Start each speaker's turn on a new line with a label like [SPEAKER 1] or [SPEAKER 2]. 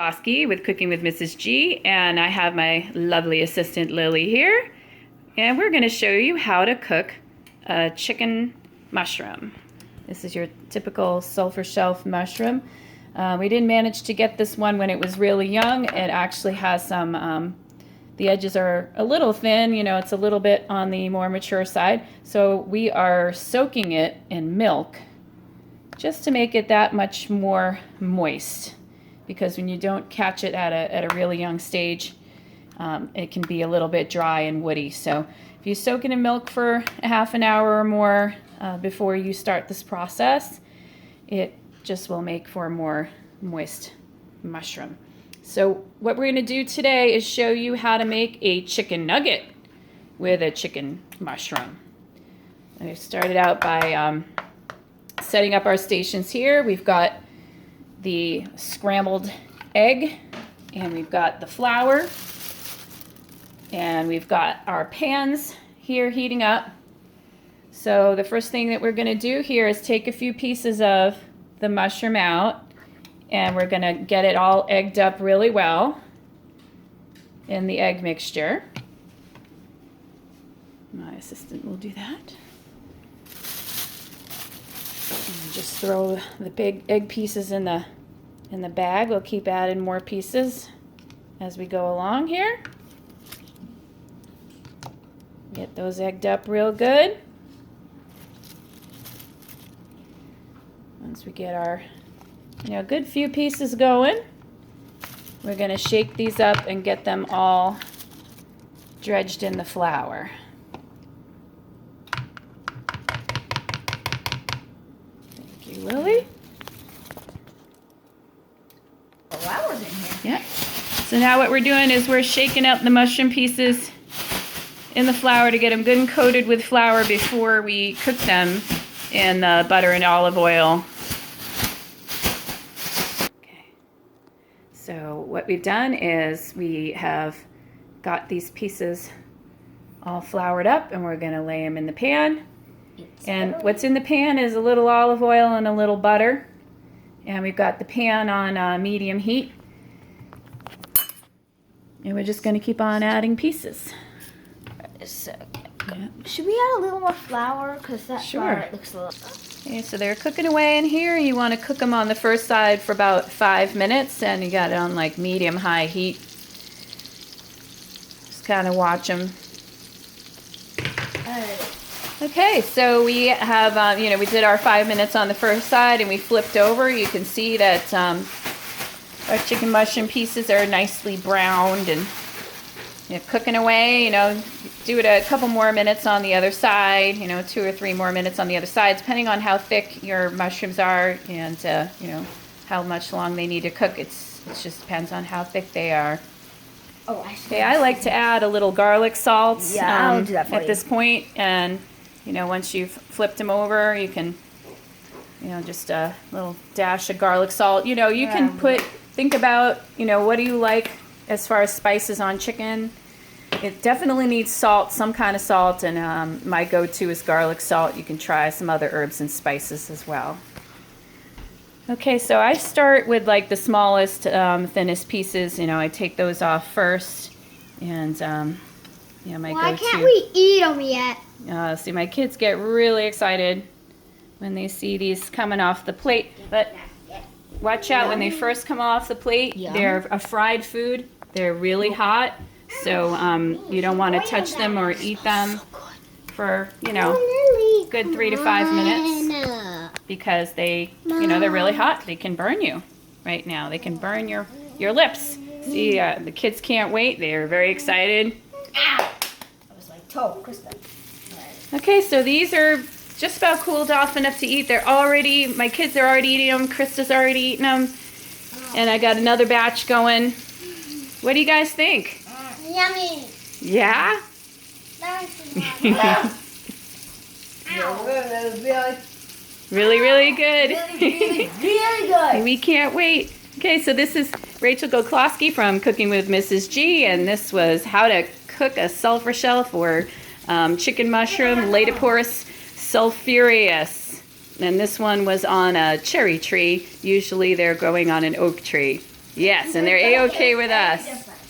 [SPEAKER 1] Oski with Cooking with Mrs. G, and I have my lovely assistant Lily here, and we're going to show you how to cook a chicken mushroom. This is your typical sulfur shelf mushroom. We didn't manage to get this one when it was really young. It actually has some, the edges are a little thin, you know, it's a little bit on the more mature side. So we are soaking it in milk just to make it that much more moist. Because when you don't catch it at a really young stage, it can be a little bit dry and woody. So if you soak it in milk for a half an hour or more before you start this process, it just will make for a more moist mushroom. So what we're going to do today is show you how to make a chicken nugget with a chicken mushroom. And we started out by setting up our stations here. We've got the scrambled egg, and we've got the flour, and we've got our pans here heating up. So the first thing that we're going to do here is take a few pieces of the mushroom out, and we're going to get it all egged up really well in the egg mixture. My assistant will do that. And just throw the big egg pieces in the bag. We'll keep adding more pieces as we go along here. Get those egged up real good. Once we get our, good few pieces going, we're going to shake these up and get them all dredged in the flour. Thank you, Lily.
[SPEAKER 2] Flour's in here.
[SPEAKER 1] Yeah. So now what we're doing is we're shaking up the mushroom pieces in the flour to get them good and coated with flour before we cook them in the butter and olive oil. Okay. So what we've done is we have got these pieces all floured up, and we're going to lay them in the pan. And what's in the pan is a little olive oil and a little butter. And we've got the pan on medium heat. And we're just going to keep on adding pieces.
[SPEAKER 2] So,
[SPEAKER 1] Yeah.
[SPEAKER 2] should we add a little more flour? Because that flour looks a little...
[SPEAKER 1] Okay, so they're cooking away in here. You want to cook them on the first side for about 5 minutes. And you got it on like medium-high heat. Just kind of watch them. Okay, so we have, we did our 5 minutes on the first side, and we flipped over. You can see that our chicken mushroom pieces are nicely browned and cooking away. Do it a couple more minutes on the other side, 2 or 3 more minutes on the other side, depending on how thick your mushrooms are and, how much long they need to cook. It just depends on how thick they are.
[SPEAKER 2] Oh,
[SPEAKER 1] Okay, I like to add a little garlic salt
[SPEAKER 2] I'll do that for
[SPEAKER 1] at
[SPEAKER 2] you.
[SPEAKER 1] this point, and once you've flipped them over, you can, just a little dash of garlic salt. You can think about, what do you like as far as spices on chicken. It definitely needs salt, some kind of salt, and my go-to is garlic salt. You can try some other herbs and spices as well. Okay, so I start with like the smallest, thinnest pieces. I take those off first, and my
[SPEAKER 3] Why
[SPEAKER 1] go-to.
[SPEAKER 3] can't we eat them yet?
[SPEAKER 1] See, my kids get really excited when they see these coming off the plate. But watch out when they first come off the plate.
[SPEAKER 2] Yum.
[SPEAKER 1] They're a fried food. They're really hot, so you don't want to touch them or eat them for good 3 to 5 minutes, because they they're really hot. They can burn you right now. They can burn your lips. See, the kids can't wait. They're very excited.
[SPEAKER 2] I was like, toe, Krista.
[SPEAKER 1] Okay, so these are just about cooled off enough to eat. My kids are already eating them. Krista's already eating them. And I got another batch going. What do you guys think?
[SPEAKER 3] Yummy.
[SPEAKER 1] Yeah? Really, really good.
[SPEAKER 2] Really good.
[SPEAKER 1] We can't wait. Okay, so this is Rachel Goklowski from Cooking with Mrs. G, and this was how to cook a sulfur shelf or chicken mushroom, Laetiporus sulphureus. And this one was on a cherry tree. Usually they're growing on an oak tree. Yes, and they're A-okay with us.
[SPEAKER 2] Different.